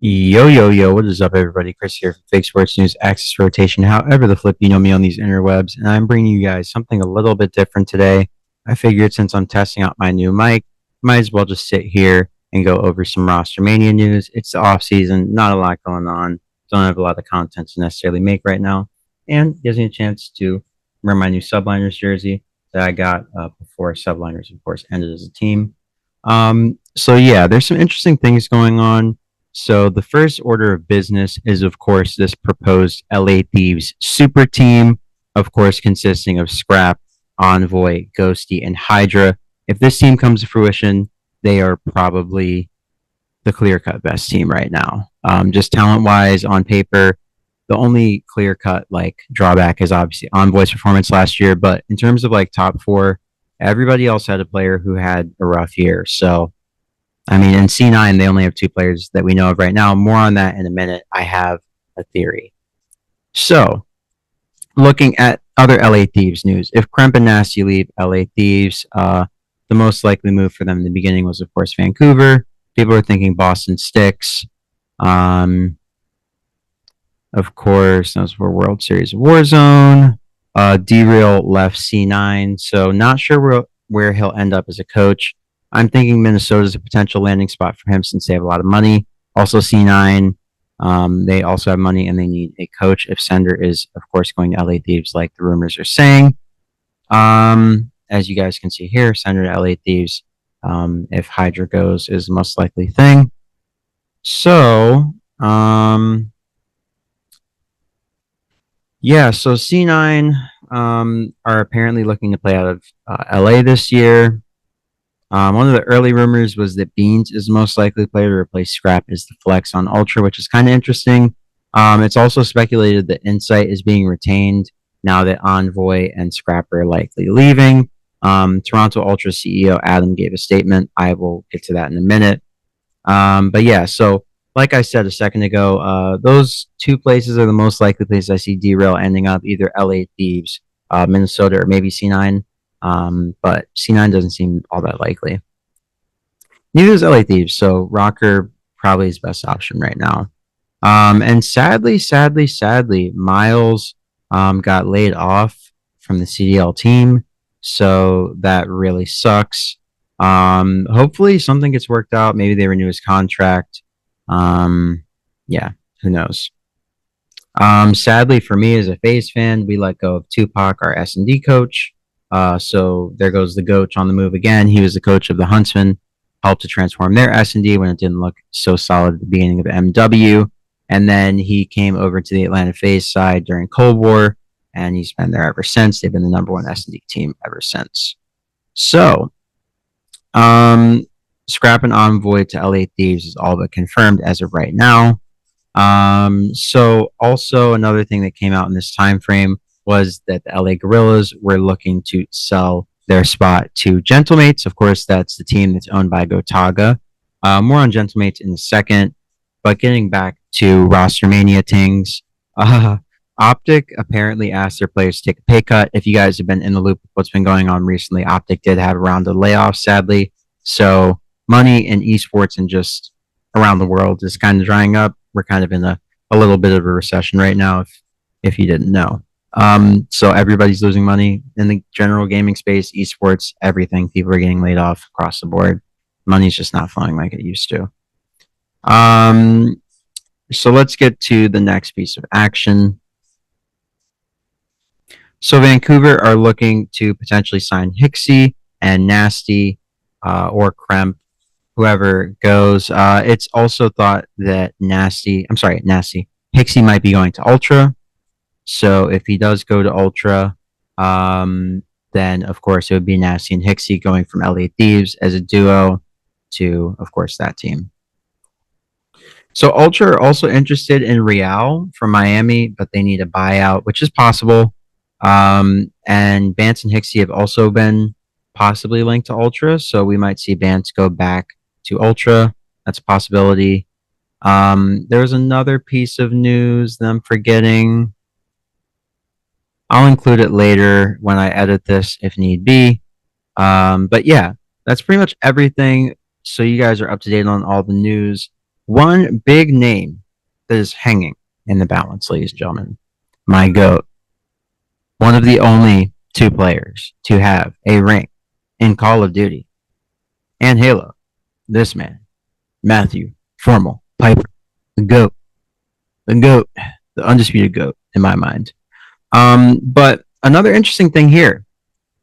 Yo, yo, yo, what is up, everybody? Chris here from Fake Sports News, Access Rotation, however the flip you know me on these interwebs, and I'm bringing you guys something a little bit different today. I figured since I'm testing out my new mic, might as well just sit here and go over some roster mania news. It's the off season, not a lot going on, don't have a lot of content to necessarily make right now, and gives me a chance to wear my new Subliners jersey that I got before Subliners, of course, ended as a team. So yeah, there's some interesting things going on. So the first order of business is, of course, this proposed LA Thieves super team, of course, consisting of Scrap, Envoy, Ghosty, and Hydra. If this team comes to fruition, they are probably the clear-cut best team right now. Just talent-wise, on paper, the only clear-cut like drawback is obviously Envoy's performance last year. But in terms of like top four, everybody else had a player who had a rough year. So I mean, in C9, they only have two players that we know of right now. More on that in a minute. I have a theory. So, looking at other LA Thieves news, if Kremp and Nasty leave LA Thieves, the most likely move for them in the beginning was, of course, Vancouver. People are thinking Boston Sticks. Of course, those were World Series Warzone. D-Real left C9, so not sure where he'll end up as a coach. I'm thinking Minnesota is a potential landing spot for him since they have a lot of money. Also, C9, they also have money and they need a coach if Sender is, of course, going to LA Thieves, like the rumors are saying. As you guys can see here, Sender to LA Thieves, if Hydra goes, is the most likely thing. So, yeah, so C9 are apparently looking to play out of LA this year. One of the early rumors was that Beans is the most likely player to replace Scrap as the flex on Ultra, which is kind of interesting. It's also speculated that Insight is being retained now that Envoy and Scrap are likely leaving. Toronto Ultra CEO Adam gave a statement. I will get to that in a minute. But yeah, so like I said a second ago, those two places are the most likely places I see derail ending up, either LA Thieves, Minnesota, or maybe C9. But C9 doesn't seem all that likely. Neither is LA Thieves, so Rokkr probably is best option right now. And sadly, Miles got laid off from the CDL team, so that really sucks. Hopefully something gets worked out. Maybe they renew his contract. Yeah, who knows? Sadly for me as a Faze fan, we let go of Tupac, our S&D coach. So there goes the coach on the move again. He was the coach of the Huntsmen, helped to transform their S&D when it didn't look so solid at the beginning of MW. And then he came over to the Atlanta Faze side during Cold War, and he's been there ever since. They've been the number one S&D team ever since. So, Scrap and Envoy to LA Thieves is all but confirmed as of right now. So also another thing that came out in this time frame was that the LA Guerillas were looking to sell their spot to Gentlemates. Of course, that's the team that's owned by Gotaga. More on Gentlemates in a second, but getting back to roster mania things, Optic apparently asked their players to take a pay cut. If you guys have been in the loop of what's been going on recently, Optic did have a round of layoffs, sadly. So money in esports and just around the world is kind of drying up. We're kind of in a little bit of a recession right now, if you didn't know. So everybody's losing money in the general gaming space, esports, everything. People are getting laid off across the board. Money's just not flowing like it used to. So let's get to the next piece of action. So Vancouver are looking to potentially sign Hixie and Nasty or Kremp, whoever goes. It's also thought that Nasty, Hixie might be going to Ultra. So if he does go to Ultra, then of course it would be Nasty and Hixie going from LA Thieves as a duo to, of course, that team. So Ultra are also interested in Real from Miami, but they need a buyout, which is possible. And Bance and Hixie have also been possibly linked to Ultra, so we might see Bance go back to Ultra. That's a possibility. There's another piece of news that I'm forgetting. I'll include it later when I edit this if need be. But yeah, that's pretty much everything. So you guys are up to date on all the news. One big name that is hanging in the balance, ladies and gentlemen. My GOAT. One of the only two players to have a rank in Call of Duty and Halo. This man, Matthew Formal Piper, the GOAT. The GOAT. The undisputed GOAT in my mind. But another interesting thing here,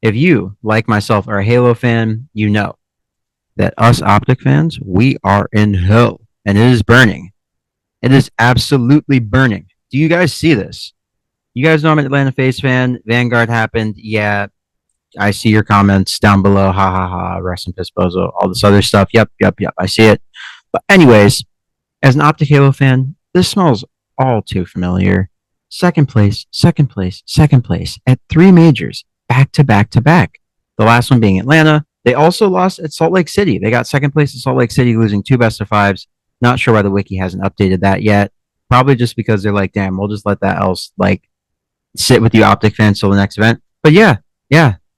if you, like myself, are a Halo fan, you know that us Optic fans, we are in hell, and it is burning. It is absolutely burning. Do you guys see this? You guys know I'm an Atlanta Faze fan. Vanguard happened. Yeah, I see your comments down below. Ha ha ha. Rest in peace, Bozo. All this other stuff. Yep. I see it. But anyways, as an Optic Halo fan, this smells all too familiar. Second place at three majors, back to back to back. The last one being Atlanta. They also lost at Salt Lake City. They got second place at Salt Lake City, losing 2 best of 5s. Not sure why the wiki hasn't updated that yet. Probably just because they're like, damn, we'll just let that else like sit with you Optic fans till the next event. But yeah,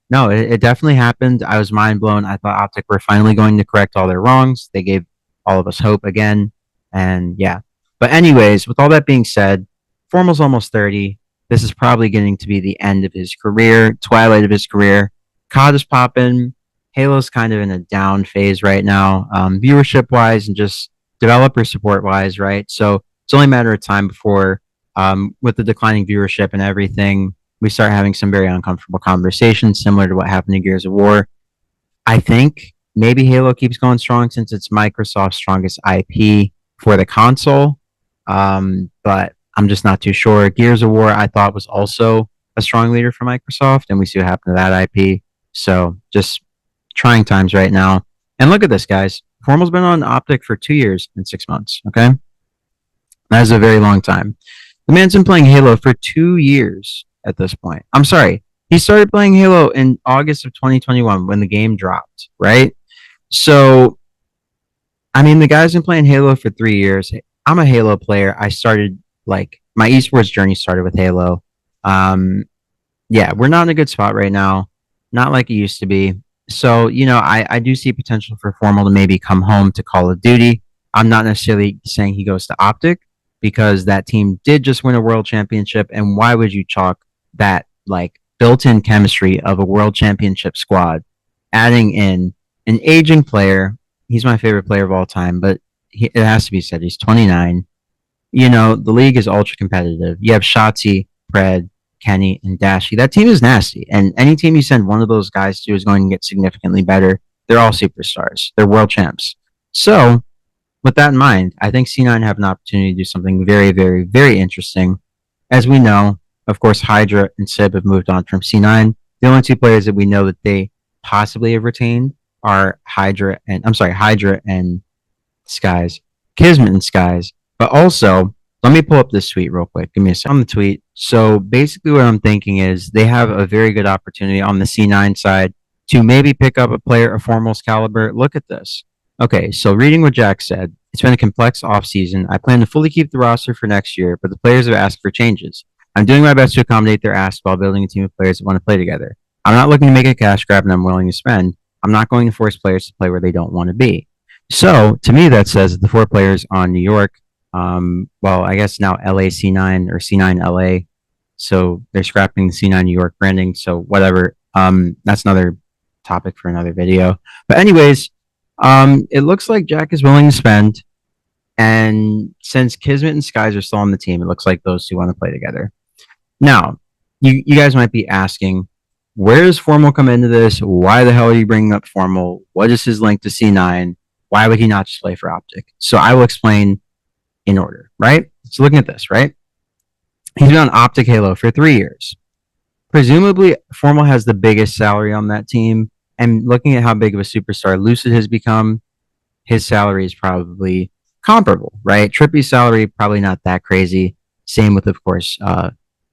no, it definitely happened. I was mind blown. I thought Optic were finally going to correct all their wrongs. They gave all of us hope again. And yeah. But anyways, with all that being said, Formal's almost 30. This is probably getting to be the end of his career, twilight of his career. COD is popping. Halo's kind of in a down phase right now, viewership wise and just developer support wise, right? So it's only a matter of time before, with the declining viewership and everything, we start having some very uncomfortable conversations, similar to what happened to Gears of War. I think maybe Halo keeps going strong since it's Microsoft's strongest IP for the console, but I'm just not too sure. Gears of War, I thought, was also a strong leader for Microsoft, and we see what happened to that IP. So just trying times right now. And look at this, guys. Formal's been on Optic for 2 years and 6 months, okay? That is a very long time. The man's been playing Halo for 2 years at this point. I'm sorry. He started playing Halo in August of 2021 when the game dropped, right? So, I mean, the guy's been playing Halo for 3 years. I'm a Halo player. I started, like, my esports journey started with Halo. Yeah, we're not in a good spot right now. Not like it used to be. So, you know, I do see potential for Formal to maybe come home to Call of Duty. I'm not necessarily saying he goes to Optic because that team did just win a world championship. And why would you chalk that, like, built-in chemistry of a world championship squad, adding in an aging player? He's my favorite player of all time, but it has to be said, he's 29. You know, the league is ultra competitive. You have Shotzi, Pred, Kenny, and Dashy. That team is nasty, and any team you send one of those guys to is going to get significantly better. They're all superstars. They're world champs. So, with that in mind, I think C9 have an opportunity to do something very, very, very interesting. As we know, of course, Hydra and Sib have moved on from C9. The only two players that we know that they possibly have retained are Hydra and Skyz, Kismet and Skyz. But also, let me pull up this tweet real quick. Give me a second on the tweet. So basically what I'm thinking is they have a very good opportunity on the C9 side to maybe pick up a player of Formal's caliber. Look at this. Okay, so reading what Jack said, it's been a complex offseason. I plan to fully keep the roster for next year, but the players have asked for changes. I'm doing my best to accommodate their asks while building a team of players that want to play together. I'm not looking to make a cash grab and I'm willing to spend. I'm not going to force players to play where they don't want to be. So to me, that says that the 4 players on New York, well, I guess now LA C9 or C9 LA. So they're scrapping the C9 New York branding. So whatever. That's another topic for another video. But anyways, it looks like Jack is willing to spend. And since Kismet and Skyz are still on the team, it looks like those two want to play together. Now, you guys might be asking, where does Formal come into this? Why the hell are you bringing up Formal? What is his link to C9? Why would he not just play for Optic? So I will explain in order, right? So looking at this, right? He's been on Optic Halo for 3 years. Presumably, Formal has the biggest salary on that team. And looking at how big of a superstar Lucid has become, his salary is probably comparable, right? Trippy's salary, probably not that crazy. Same with, of course,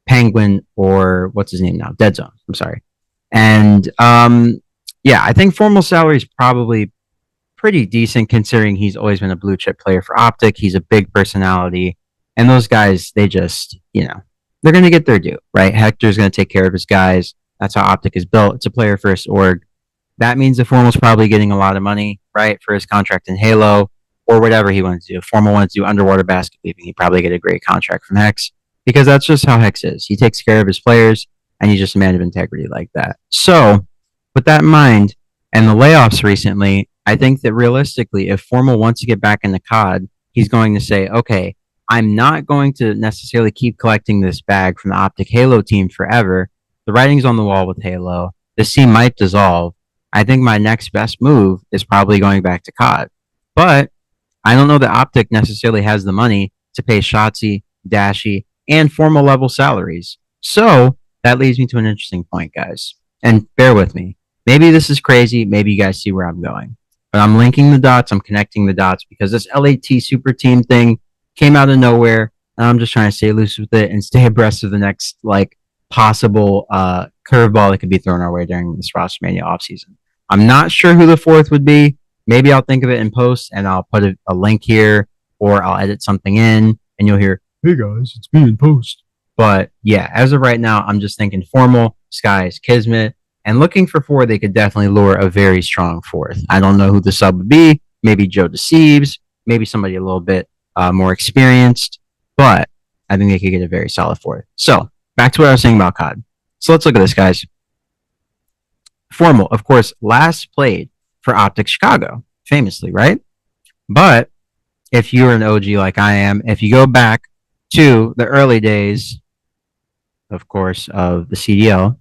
Penguin or what's his name now? Dead Zone. I'm sorry. And yeah, I think Formal salary is probably pretty decent considering he's always been a blue chip player for Optic. He's a big personality. And those guys, they just, you know, they're going to get their due, right? Hector's going to take care of his guys. That's how Optic is built. It's a player first org. That means the Formal's probably getting a lot of money, right, for his contract in Halo. or whatever he wanted to do. If Formal wanted to do underwater basket weaving, he'd probably get a great contract from Hex because that's just how Hex is. He takes care of his players, and he's just a man of integrity like that. So, with that in mind, and the layoffs recently, I think that realistically, if Formal wants to get back into COD, he's going to say, okay, I'm not going to necessarily keep collecting this bag from the Optic Halo team forever. The writing's on the wall with Halo. This team might dissolve. I think my next best move is probably going back to COD. But I don't know that Optic necessarily has the money to pay Shotzi, Dashy, and Formal level salaries. So that leads me to an interesting point, guys. And bear with me. Maybe this is crazy. Maybe you guys see where I'm going. But I'm linking the dots. I'm connecting the dots because this LAT super team thing came out of nowhere. And I'm just trying to stay loose with it and stay abreast of the next possible curveball that could be thrown our way during this roster mania offseason. I'm not sure who the fourth would be. Maybe I'll think of it in post and I'll put a link here or I'll edit something in and you'll hear, hey guys, it's me in post. But yeah, as of right now, I'm just thinking Formal, Skyz, Kismet, and looking for four, they could definitely lure a very strong fourth. I don't know who the sub would be. Maybe Joe Deceives, maybe somebody a little bit more experienced, but I think they could get a very solid fourth. So back to what I was saying about COD. So let's look at this, guys. Formal, of course, last played for Optic Chicago, famously, right? But if you're an OG like I am, if you go back to the early days, of course, of the CWL,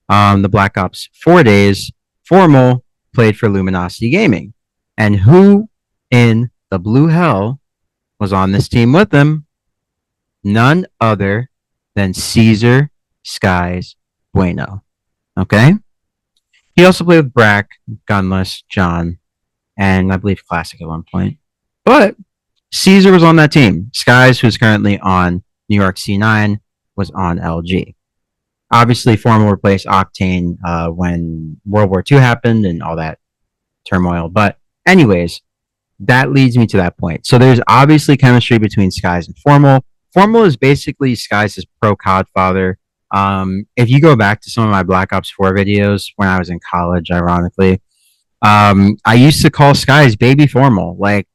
the Black Ops 4 days, Formal played for Luminosity Gaming. And who in the blue hell was on this team with him? None other than Caesar Skyz Bueno. Okay? He also played with Brack, Gunless, John, and I believe Classic at one point. But Caesar was on that team. Skyz, who's currently on New York C9, was on LG. Obviously, Formal replaced Octane when World War II happened and all that turmoil. But anyways, that leads me to that point. So there's obviously chemistry between Skyz and Formal. Formal is basically Skyz's pro COD father. If you go back to some of my Black Ops 4 videos when I was in college, ironically, I used to call Skyz Baby Formal. Like,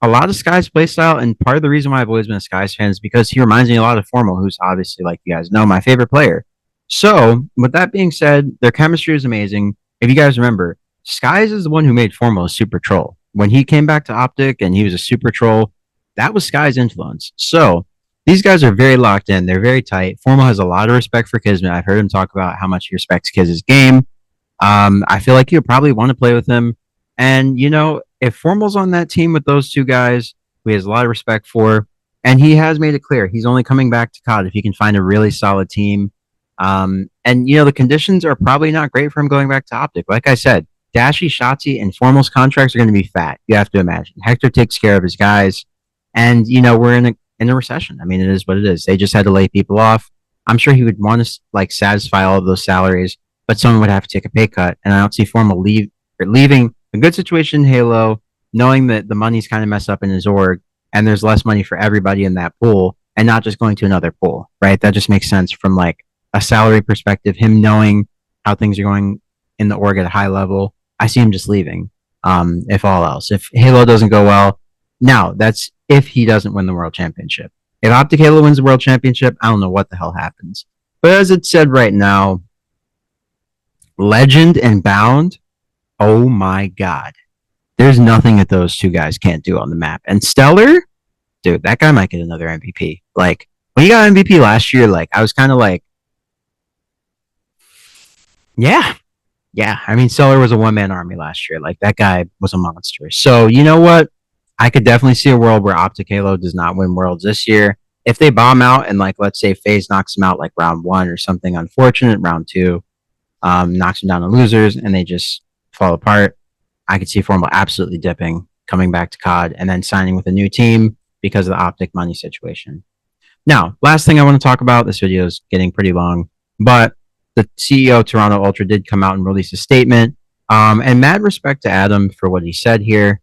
a lot of Skyz playstyle, and part of the reason why I've always been a Skyz fan is because he reminds me a lot of Formal, who's obviously, like you guys know, my favorite player. So, with that being said, their chemistry is amazing. If you guys remember, Skyz is the one who made Formal a super troll. When he came back to Optic and he was a super troll, that was Sky's influence. So, these guys are very locked in. They're very tight. Formal has a lot of respect for Kismet. I've heard him talk about how much he respects Kiz's game. I feel like he'll probably want to play with him. And, you know, if Formal's on that team with those two guys, who he has a lot of respect for, and he has made it clear he's only coming back to COD if he can find a really solid team. And, you know, the conditions are probably not great for him going back to Optic. Like I said, Dashy, Shotzi, and Formal's contracts are going to be fat. You have to imagine. Hector takes care of his guys. And, you know, we're in a recession. I mean, it is what it is. They just had to lay people off. I'm sure he would want to satisfy all of those salaries, but someone would have to take a pay cut. And I don't see Formal leaving a good situation in Halo, knowing that the money's kind of messed up in his org, and there's less money for everybody in that pool, and not just going to another pool, right? That just makes sense from a salary perspective. Him knowing how things are going in the org at a high level, I see him just leaving. If all else, if Halo doesn't go well, now that's if he doesn't win the World Championship. If Optic Halo wins the World Championship, I don't know what the hell happens. But as it's said right now, Legend and Bound, oh my God. There's nothing that those two guys can't do on the map. And Stellar, dude, that guy might get another MVP. When he got MVP last year, I was kind of yeah. I mean, Stellar was a one-man army last year. That guy was a monster. So, you know what? I could definitely see a world where Optic Halo does not win Worlds this year. If they bomb out and, let's say Faze knocks them out round 1 or something unfortunate, round 2 knocks them down to losers, and they just fall apart, I could see Formal absolutely dipping, coming back to COD, and then signing with a new team because of the Optic money situation. Now, last thing I want to talk about, this video is getting pretty long, but the CEO of Toronto Ultra did come out and release a statement, and mad respect to Adam for what he said here.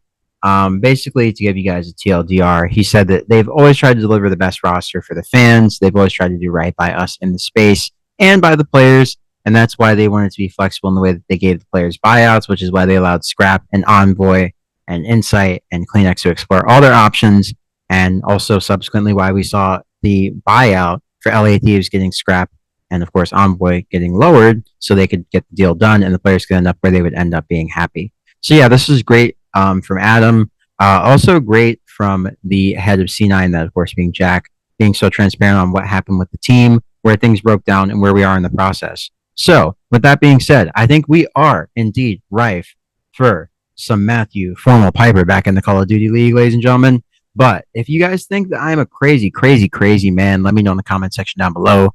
Basically, to give you guys a TLDR, he said that they've always tried to deliver the best roster for the fans. They've always tried to do right by us in the space and by the players. And that's why they wanted to be flexible in the way that they gave the players buyouts, which is why they allowed Scrap and Envoy and Insight and CleanX to explore all their options, and also subsequently why we saw the buyout for LA Thieves getting scrapped, and of course Envoy getting lowered so they could get the deal done and the players could end up where they would end up being happy. So yeah, this is great from Adam. Also great from the head of C9, that of course being Jack, being so transparent on what happened with the team, where things broke down, and where we are in the process. So, with that being said, I think we are indeed rife for some Matthew Formal Piper back in the Call of Duty League, ladies and gentlemen. But if you guys think that I'm a crazy, crazy, crazy man, let me know in the comment section down below.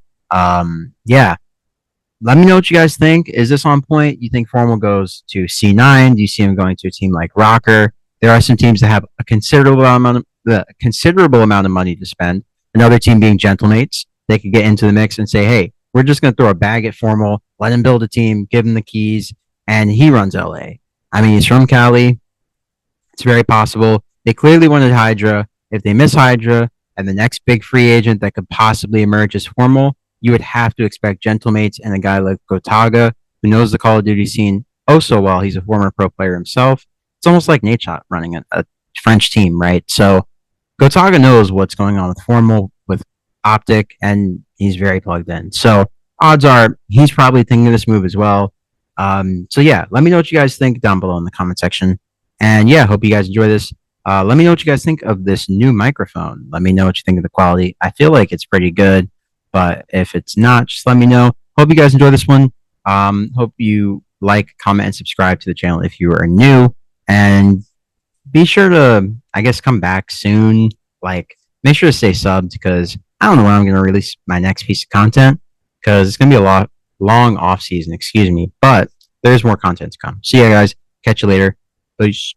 Yeah, let me know what you guys think. Is this on point? You think Formal goes to C9? Do you see him going to a team like Rokkr? There are some teams that have a considerable amount of money to spend. Another team being Gentlemates. They could get into the mix and say, hey, we're just going to throw a bag at Formal, let him build a team, give him the keys, and he runs LA. I mean, he's from Cali. It's very possible. They clearly wanted Hydra. If they miss Hydra and the next big free agent that could possibly emerge is Formal, you would have to expect Gentlemates and a guy like Gotaga, who knows the Call of Duty scene oh so well. He's a former pro player himself. It's almost like Nadeshot running a French team, right? So Gotaga knows what's going on with Formal, with Optic, and he's very plugged in. So odds are he's probably thinking of this move as well. So yeah, let me know what you guys think down below in the comment section. And yeah, hope you guys enjoy this. Let me know what you guys think of this new microphone. Let me know what you think of the quality. I feel like it's pretty good, but if it's not, just let me know. Hope you guys enjoy this one. Hope you like, comment, and subscribe to the channel if you are new. And be sure to, I guess, come back soon. Like, make sure to stay subbed because I don't know when I'm going to release my next piece of content because it's going to be a long off season, excuse me. But there's more content to come. See ya, guys. Catch you later. Peace.